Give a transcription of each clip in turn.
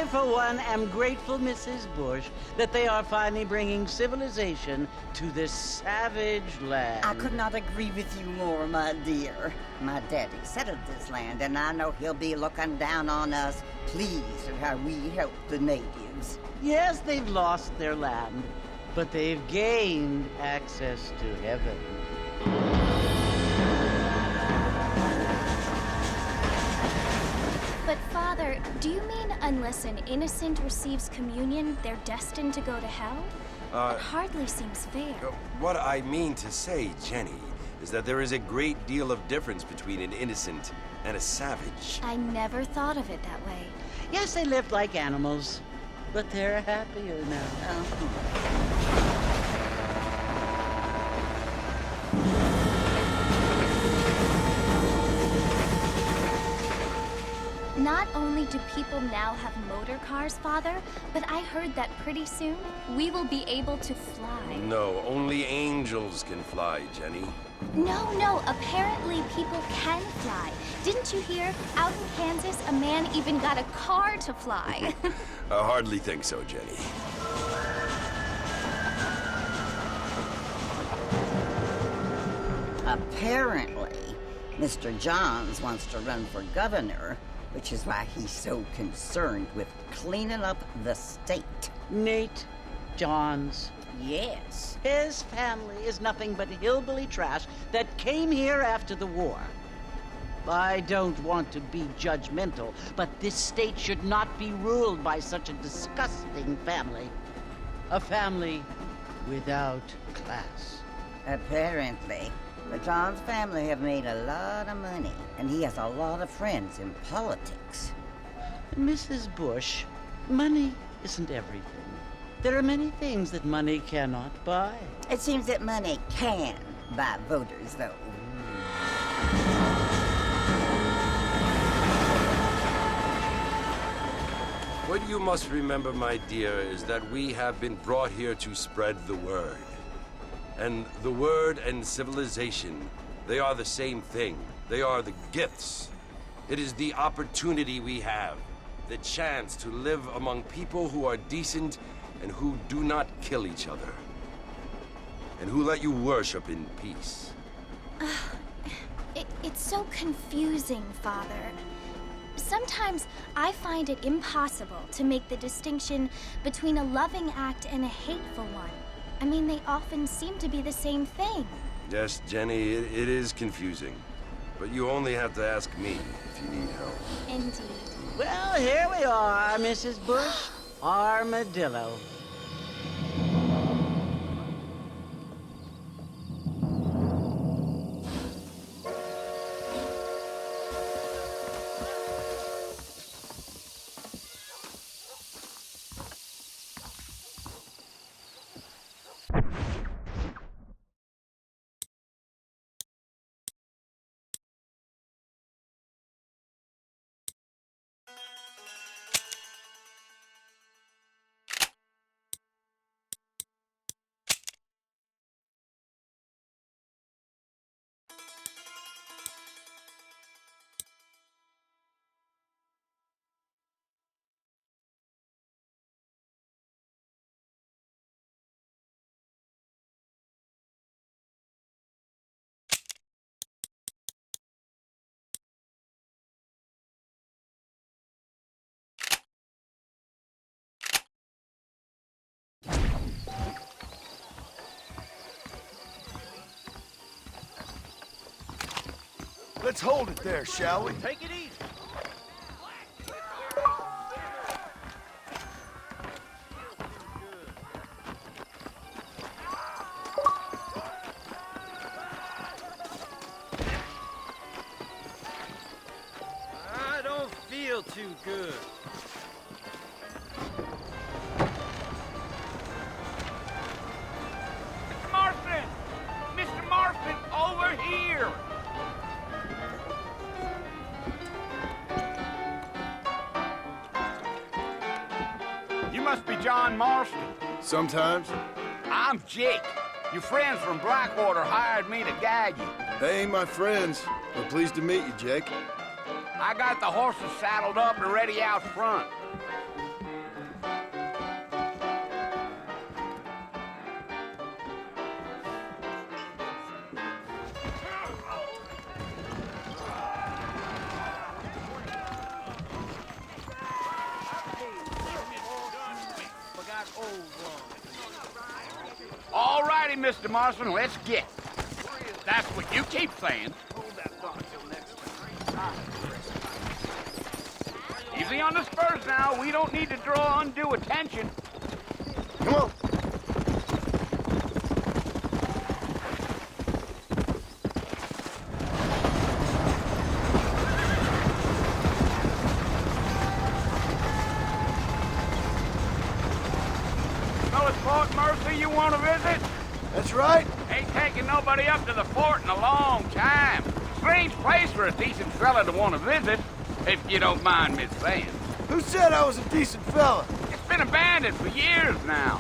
for one, am grateful, Mrs. Bush, that they are finally bringing civilization to this savage land. I could not agree with you more, my dear. My daddy settled this land, and I know he'll be looking down on us, pleased at how we help the natives. Yes, they've lost their land, but they've gained access to heaven. But, Father, do you mean unless an innocent receives communion, they're destined to go to hell? That hardly seems fair. What I mean to say, Jenny, is that there is a great deal of difference between an innocent and a savage. I never thought of it that way. Yes, they lived like animals, but they're happier now. Not only do people now have motor cars, Father, but I heard that pretty soon we will be able to fly. No, only angels can fly, Jenny. No, apparently people can fly. Didn't you hear? Out in Kansas, a man even got a car to fly. I hardly think so, Jenny. Apparently, Mr. Johns wants to run for governor, which is why he's so concerned with cleaning up the state. Nate Johns. Yes. His family is nothing but hillbilly trash that came here after the war. I don't want to be judgmental, but this state should not be ruled by such a disgusting family. A family without class. Apparently. The Johns family have made a lot of money, and he has a lot of friends in politics. Mrs. Bush, money isn't everything. There are many things that money cannot buy. It seems that money can buy voters, though. What you must remember, my dear, is that we have been brought here to spread the word. And the word and civilization, they are the same thing. They are the gifts. It is the opportunity we have, the chance to live among people who are decent and who do not kill each other, and who let you worship in peace. It's so confusing, Father. Sometimes I find it impossible to make the distinction between a loving act and a hateful one. I mean, they often seem to be the same thing. Yes, Jenny, it is confusing. But you only have to ask me if you need help. Indeed. Well, here we are, Mrs. Bush. Armadillo. Let's hold it there, shall we? Take it easy. I don't feel too good. Mr. Marston! Mr. Marston, over here! You must be John Marston. Sometimes. I'm Jake. Your friends from Blackwater hired me to guide you. They ain't my friends. But pleased to meet you, Jake. I got the horses saddled up and ready out front. Mr. Marston, let's get. That's what you keep saying. Easy on the spurs now. We don't need to draw undue attention. Come on. Know it's Fort Mercy you want to visit? That's right. Ain't taking nobody up to the fort in a long time. Strange place for a decent fella to want to visit, if you don't mind me saying. Who said I was a decent fella? It's been abandoned for years now.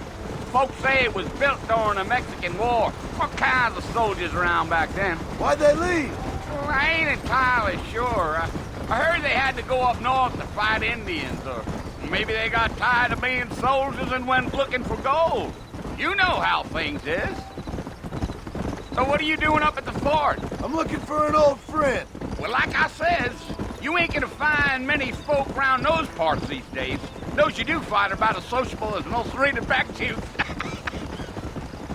Folks say it was built during the Mexican War. What kinds of soldiers around back then? Why'd they leave? Well, I ain't entirely sure. I heard they had to go up north to fight Indians, or maybe they got tired of being soldiers and went looking for gold. You know how things is. So what are you doing up at the fort? I'm looking for an old friend. Well, like I says, you ain't gonna find many folk around those parts these days. Those you do find are about as sociable as an ulcerated back tooth.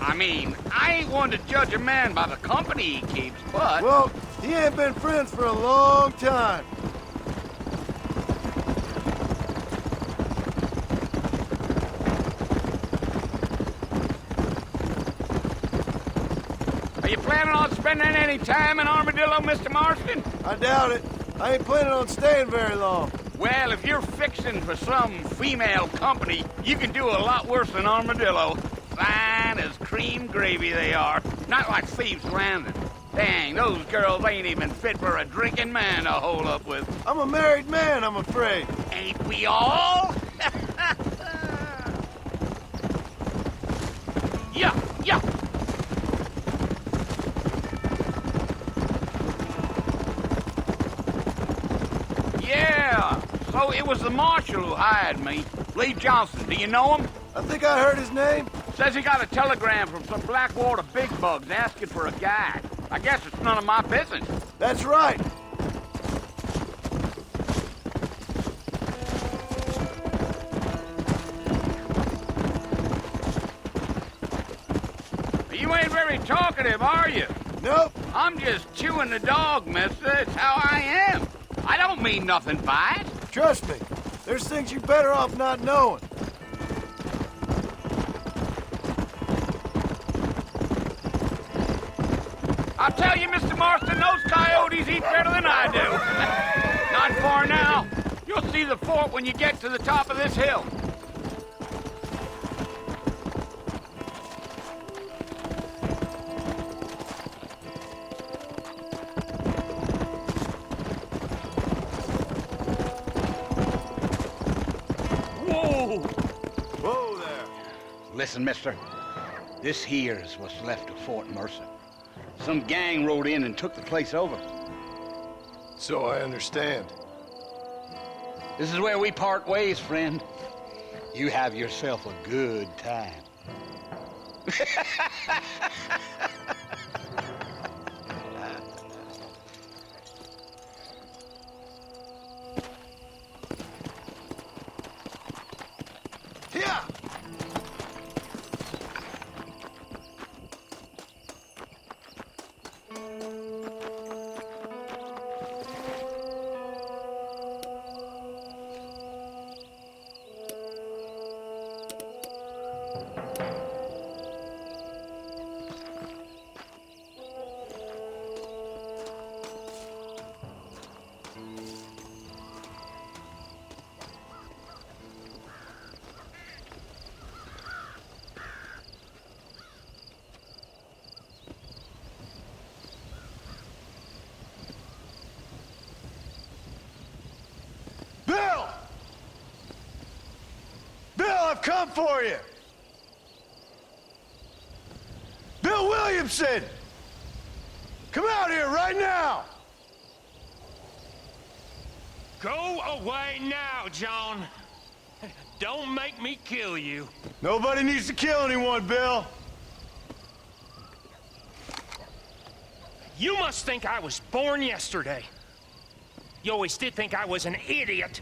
I mean, I ain't one to judge a man by the company he keeps, but... Well, he ain't been friends for a long time. Are you planning on spending any time in Armadillo, Mr. Marston? I doubt it. I ain't planning on staying very long. Well, if you're fixing for some female company, you can do a lot worse than Armadillo. Fine as cream gravy they are. Not like Thieves' Landing. Dang, those girls ain't even fit for a drinking man to hole up with. I'm a married man, I'm afraid. Ain't we all? Yeah, yeah. Yeah, so it was the marshal who hired me. Lee Johnson, do you know him? I think I heard his name. Says he got a telegram from some Blackwater big bugs asking for a guide. I guess it's none of my business. That's right. You ain't very talkative, are you? Nope. I'm just chewing the dog, mister. It's how I am. I don't mean nothing by it. Trust me. There's things you're better off not knowing. I'll tell you, Mr. Marston, those coyotes eat better than I do. Not far now. You'll see the fort when you get to the top of this hill. Whoa! Whoa there. Listen, mister. This here's what's left of Fort Mercer. Some gang rode in and took the place over. So I understand. This is where we part ways, friend. You have yourself a good time. Yeah. Bill! Bill, I've come for you! Bill Williamson! Come out here right now! Go away now, John. Don't make me kill you. Nobody needs to kill anyone, Bill. You must think I was born yesterday. You always did think I was an idiot.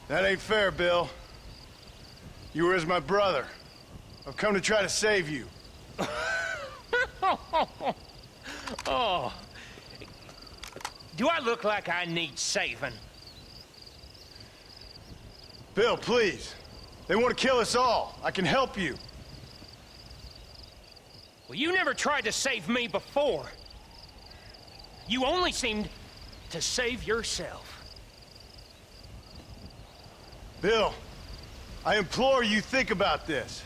That ain't fair, Bill. You were as my brother. I've come to try to save you. Oh. Do I look like I need saving? Bill, please. They want to kill us all. I can help you. Well, you never tried to save me before. You only seemed to save yourself. Bill, I implore you think about this.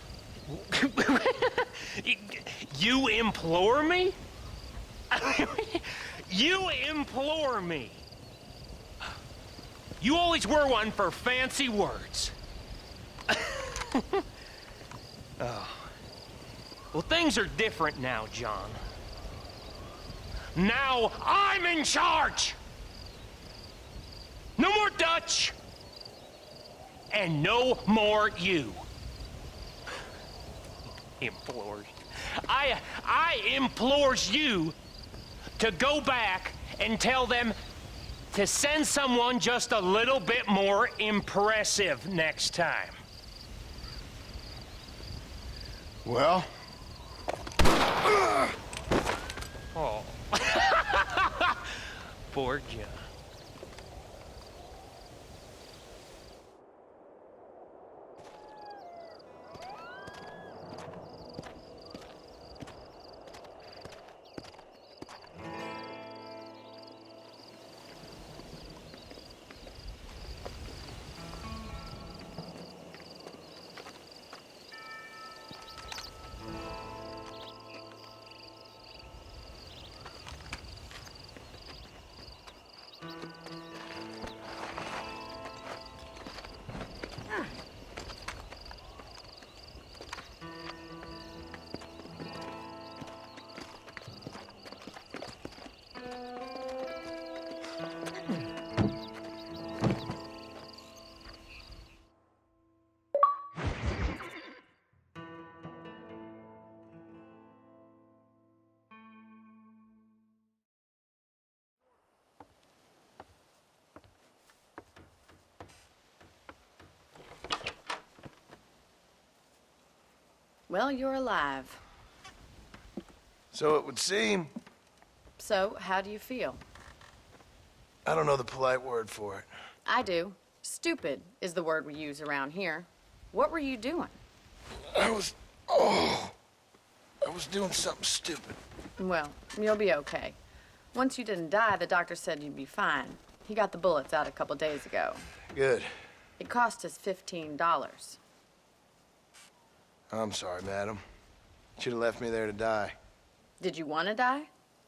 You implore me? You implore me? You always were one for fancy words. Oh. Well, things are different now, John. Now I'm in charge! No more Dutch! And no more you. Implores. I implores you to go back and tell them to send someone just a little bit more impressive next time. Well? Oh. Poor John. Well, you're alive. So it would seem. So, how do you feel? I don't know the polite word for it. I do. Stupid is the word we use around here. What were you doing? I was doing something stupid. Well, you'll be okay. Once you didn't die, the doctor said you'd be fine. He got the bullets out a couple days ago. Good. It cost us $15. I'm sorry, madam. Should have left me there to die. Did you want to die?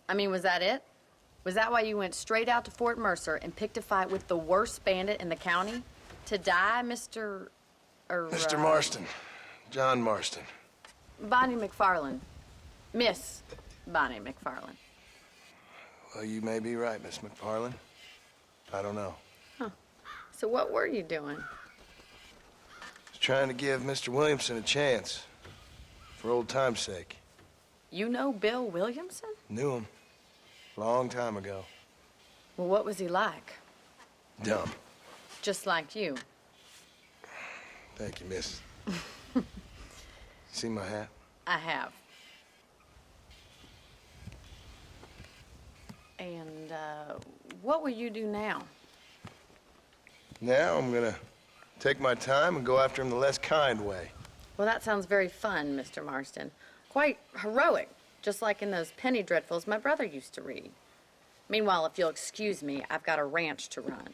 I mean, was that it? Was that why you went straight out to Fort Mercer and picked a fight with the worst bandit in the county? To die, Mr. Mr. Marston. John Marston. Bonnie McFarland. Miss Bonnie McFarland. Well, you may be right, Miss McFarland. I don't know. So what were you doing? I was trying to give Mr. Williamson a chance. For old time's sake. You know Bill Williamson? Knew him. Long time ago. Well, what was he like? Dumb. Just like you. Thank you, miss. See my hat? I have. And, what will you do now? Now I'm gonna take my time and go after him the less kind way. Well, that sounds very fun, Mr. Marston. Quite heroic, just like in those penny dreadfuls my brother used to read. Meanwhile, if you'll excuse me, I've got a ranch to run.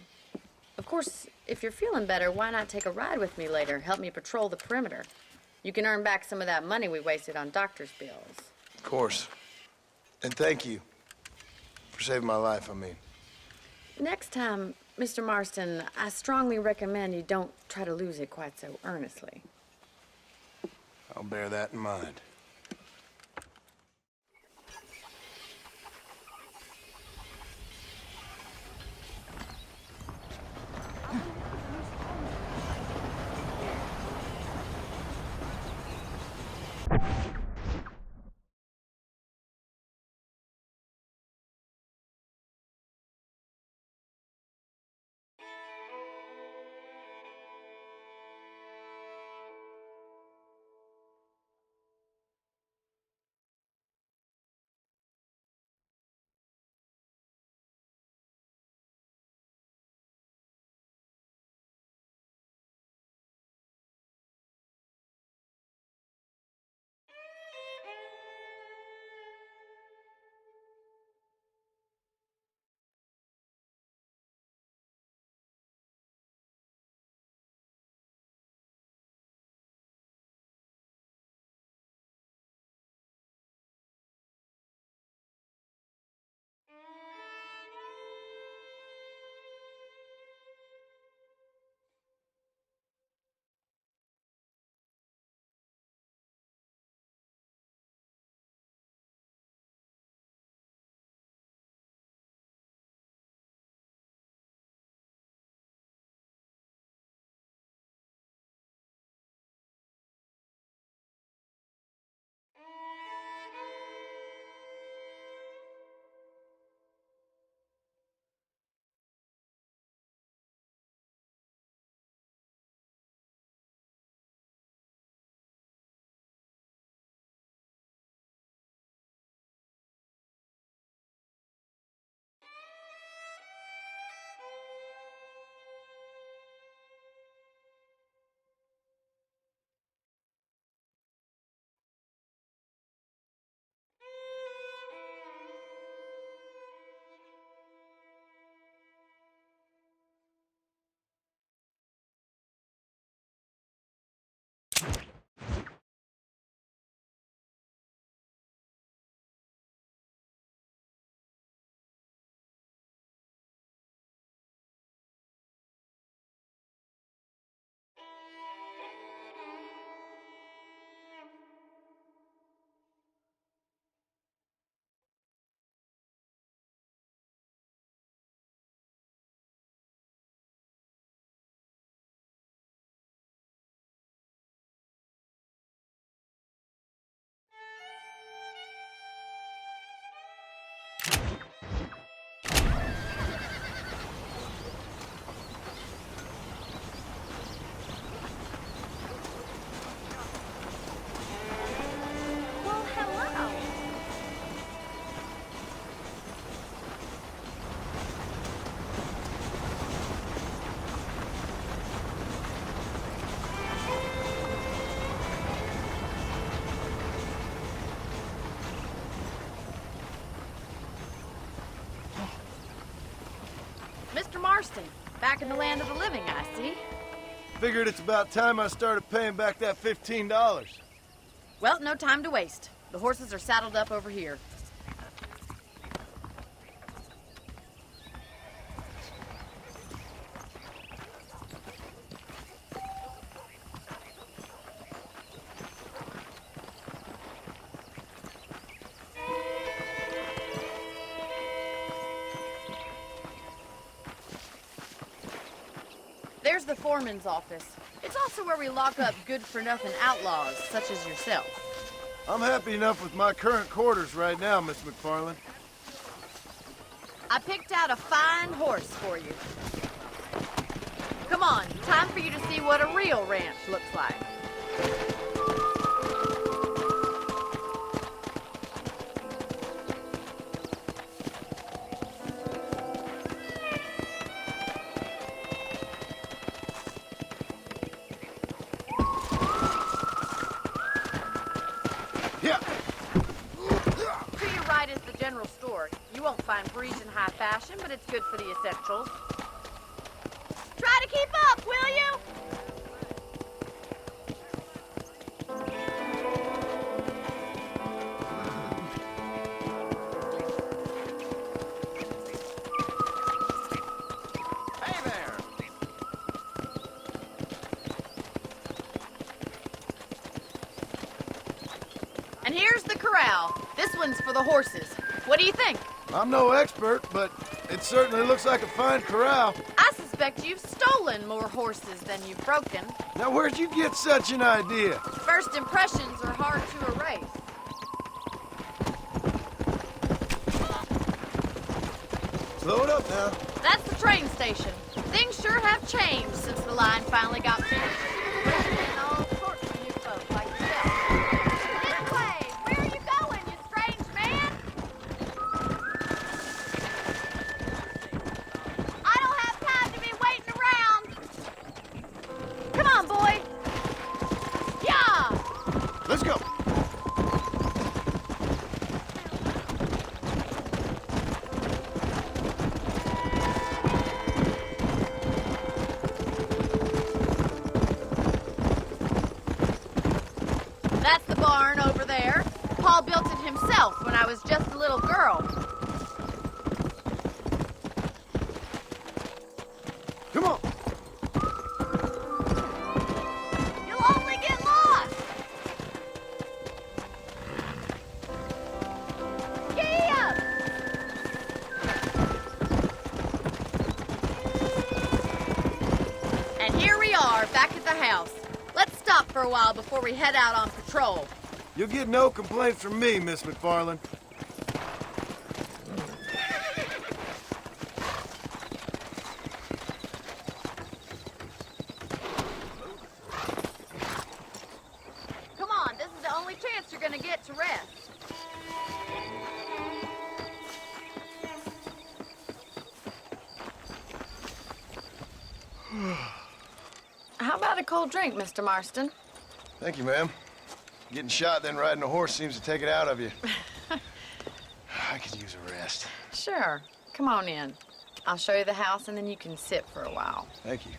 Of course, if you're feeling better, why not take a ride with me later? Help me patrol the perimeter. You can earn back some of that money we wasted on doctor's bills. Of course. And thank you for saving my life, I mean. Next time, Mr. Marston, I strongly recommend you don't try to lose it quite so earnestly. I'll bear that in mind. Marston. Back in the land of the living, I see. Figured it's about time I started paying back that $15. Well, no time to waste. The horses are saddled up over here. There's the foreman's office. It's also where we lock up good-for-nothing outlaws, such as yourself. I'm happy enough with my current quarters right now, Miss McFarland. I picked out a fine horse for you. Come on, time for you to see what a real ranch looks like. Yeah. To your right is the general store. You won't find breeds in high fashion, but it's good for the essentials. Try to keep up, will you? Hey there! And here's the corral. This one's for the horses. What do you think? I'm no expert, but it certainly looks like a fine corral. I suspect you've stolen more horses than you've broken. Now, where'd you get such an idea? First impressions are hard to erase. Slow it up now. That's the train station. Things sure have changed since the line finally got finished. Bringing in all sorts of new folks like yourself. This way! Where are you going, you strange man? I don't have time to be waiting around. Come on, boy. Yeah! Let's go. That's the barn over there. Paul built it himself when I was just a little girl. Come on. You'll only get lost. Giddy up! And here we are, back at the house. Let's stop for a while before we head out on patrol. You'll get no complaints from me, Miss McFarland. Come on, this is the only chance you're gonna get to rest. How about a cold drink, Mr. Marston? Thank you, ma'am. Getting shot, then riding a horse seems to take it out of you. I could use a rest. Sure. Come on in. I'll show you the house, and then you can sit for a while. Thank you.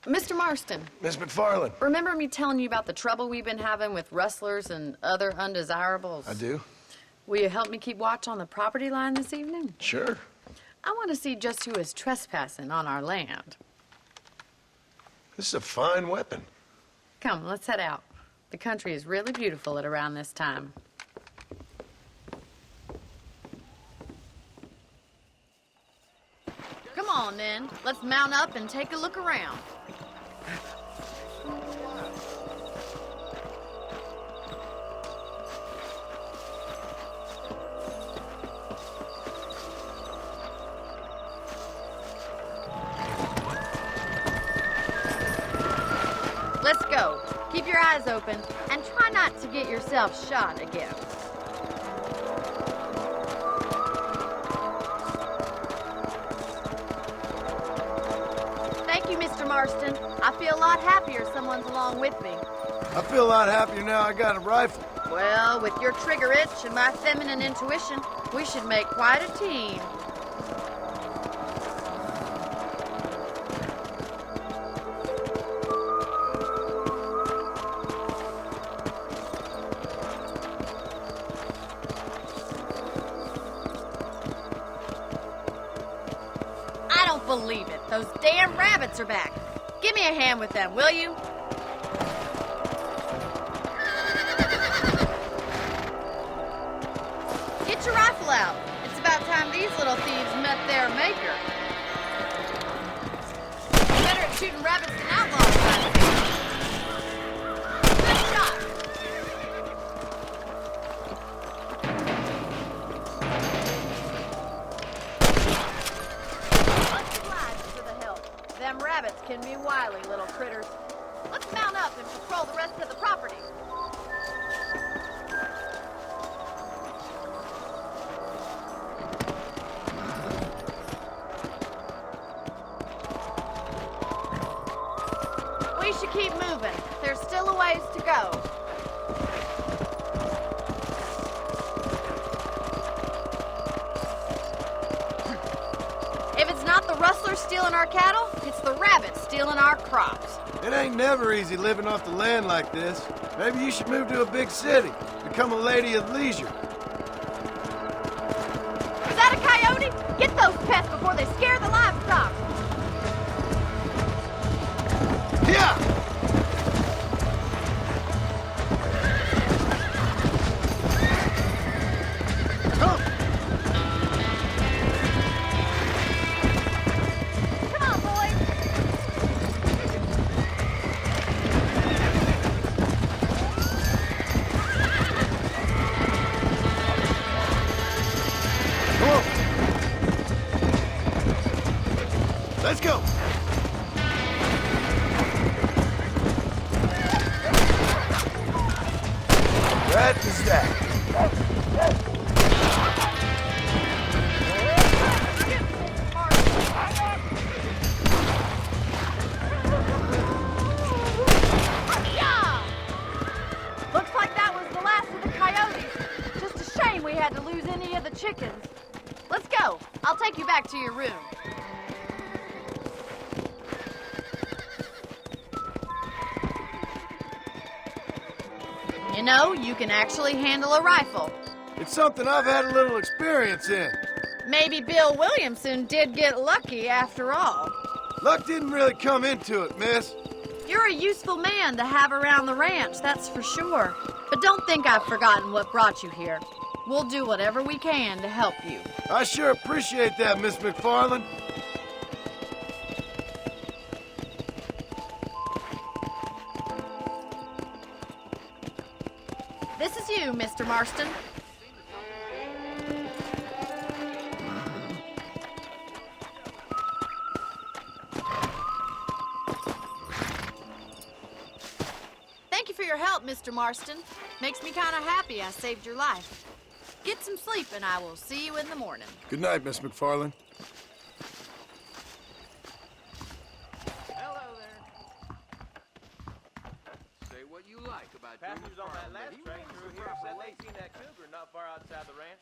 Mr. Marston, Miss McFarland. remember me telling you about the trouble we've been having with rustlers and other undesirables? I do. Will you help me keep watch on the property line this evening? Sure. I want to see just who is trespassing on our land. This is a fine weapon. Come, let's head out. The country is really beautiful at around this time. Come on, then. Let's mount up and take a look around. Let's go. Keep your eyes open and try not to get yourself shot again. Thank you, Mr. Marston. I feel a lot happier someone's along with me. I feel a lot happier now I got a rifle. Well, with your trigger itch and my feminine intuition, we should make quite a team. I don't believe it. Those damn rabbits are back. Give me a hand with them, will you? Get your rifle out. It's about time these little thieves met their maker. Better at shooting rabbits than outlaws, I think. Good shot. Much obliged for the help. Them rabbits can be wily little critters. Let's mount up and patrol the rest of the property. We should keep moving. There's still a ways to go. If it's not the rustlers stealing our cattle, it's the rabbits stealing our crops. It ain't never easy living off the land like this. Maybe you should move to a big city. Become a lady of leisure. Is that a coyote? Get those pests before they scare the livestock. Yeah! Come! Come on, boys. Come on! Let's go! That is that. Yeah! Looks like that was the last of the coyotes. Just a shame we had to lose any of the chickens. Let's go. I'll take you back to your room. You know, you can actually handle a rifle. It's something I've had a little experience in. Maybe Bill Williamson did get lucky after all. Luck didn't really come into it, miss. You're a useful man to have around the ranch, that's for sure. But don't think I've forgotten what brought you here. We'll do whatever we can to help you. I sure appreciate that, Miss McFarland. This is you, Mr. Marston. Thank you for your help, Mr. Marston. Makes me kind of happy I saved your life. Get some sleep and I will see you in the morning. Good night, Miss McFarland. Hello there. Say what you like about Passengers on that last train through here said they seen that cougar not far outside the ranch.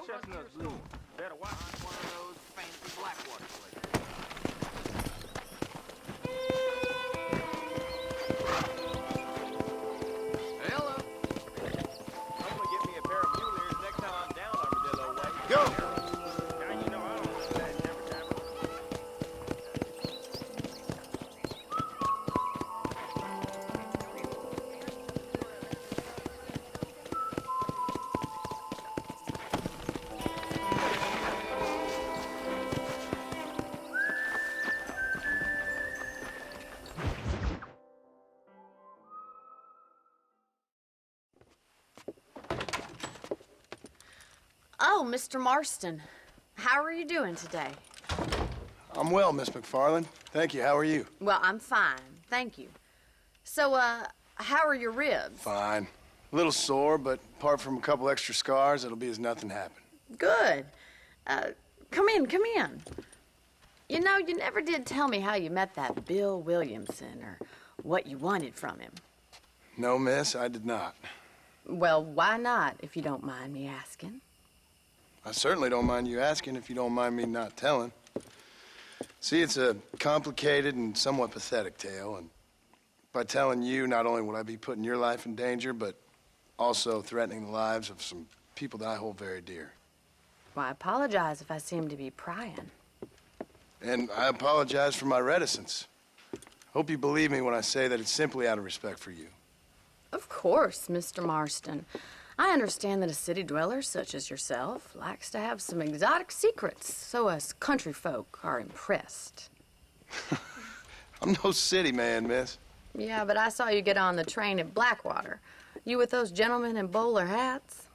Chestnut blue. Better watch one of those fancy Blackwater places. Hello. I'm gonna get me a pair of mule ears next time I'm down Armadillo Way. Go! Now you know I don't do that every time. Oh, Mr. Marston, how are you doing today? I'm well, Miss McFarland. Thank you. How are you? Well, I'm fine, thank you. So, how are your ribs? Fine. A little sore, but apart from a couple extra scars, it'll be as nothing happened. Good. Come in, come in. You know, you never did tell me how you met that Bill Williamson or what you wanted from him. No, miss, I did not. Well, why not, if you don't mind me asking? I certainly don't mind you asking if you don't mind me not telling. See, it's a complicated and somewhat pathetic tale, and by telling you, not only would I be putting your life in danger, but also threatening the lives of some people that I hold very dear. Well, I apologize if I seem to be prying. And I apologize for my reticence. Hope you believe me when I say that it's simply out of respect for you. Of course, Mr. Marston. I understand that a city dweller such as yourself likes to have some exotic secrets, so us country folk are impressed. I'm no city man, miss. Yeah, but I saw you get on the train at Blackwater. You with those gentlemen in bowler hats?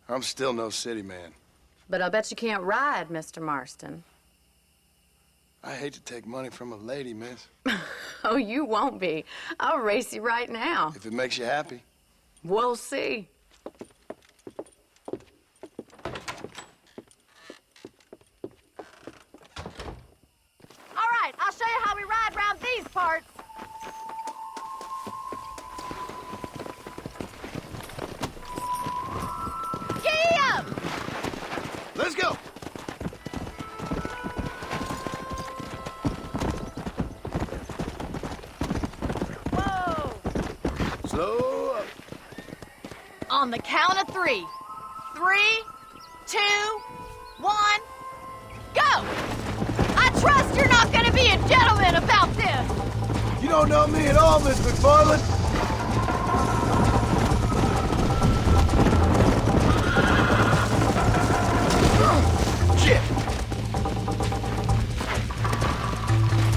I'm still no city man. But I'll bet you can't ride, Mr. Marston. I hate to take money from a lady, miss. Oh, you won't be. I'll race you right now. If it makes you happy. We'll see. All right, I'll show you how we ride round these parts. Giddy up! Let's go! Whoa! Slow up. On the count of 3. 3, 2, 1, go! I trust you're not gonna be a gentleman about this! You don't know me at all, Miss McFarland. Shit!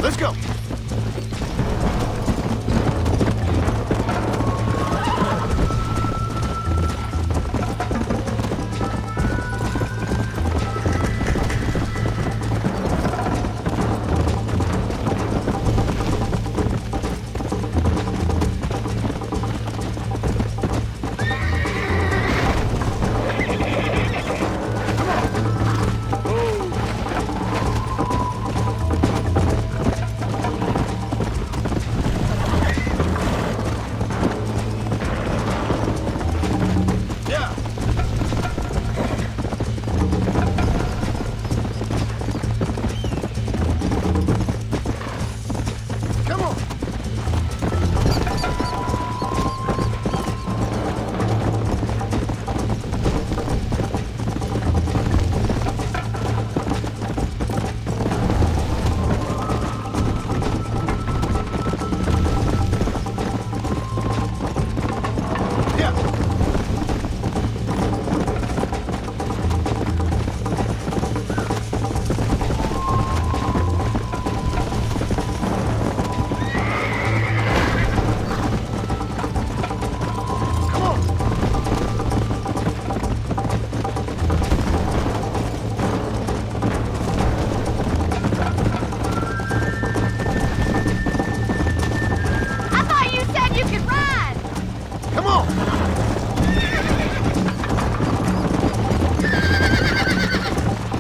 Let's go!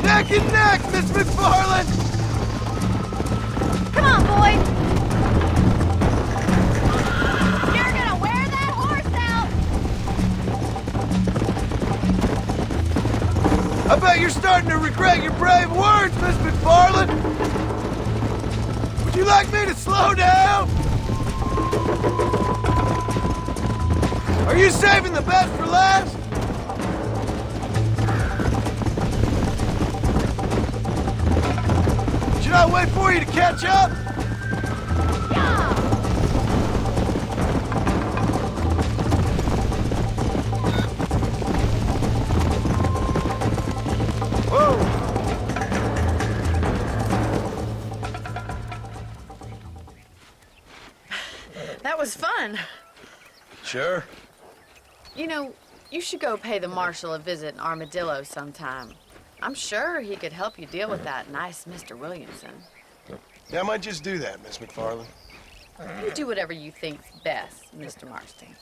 Neck and neck, Miss McFarland! Come on, boy! You're gonna wear that horse out! bet you're starting to regret your brave words, Miss McFarland. Would you like me to slow down? Are you saving the best for last? Should I wait for you to catch up? That was fun. Sure. You know, you should go pay the Marshal a visit in Armadillo sometime. I'm sure he could help you deal with that nice Mr. Williamson. Yeah, I might just do that, Miss McFarland. You do whatever you think's best, Mr. Marston.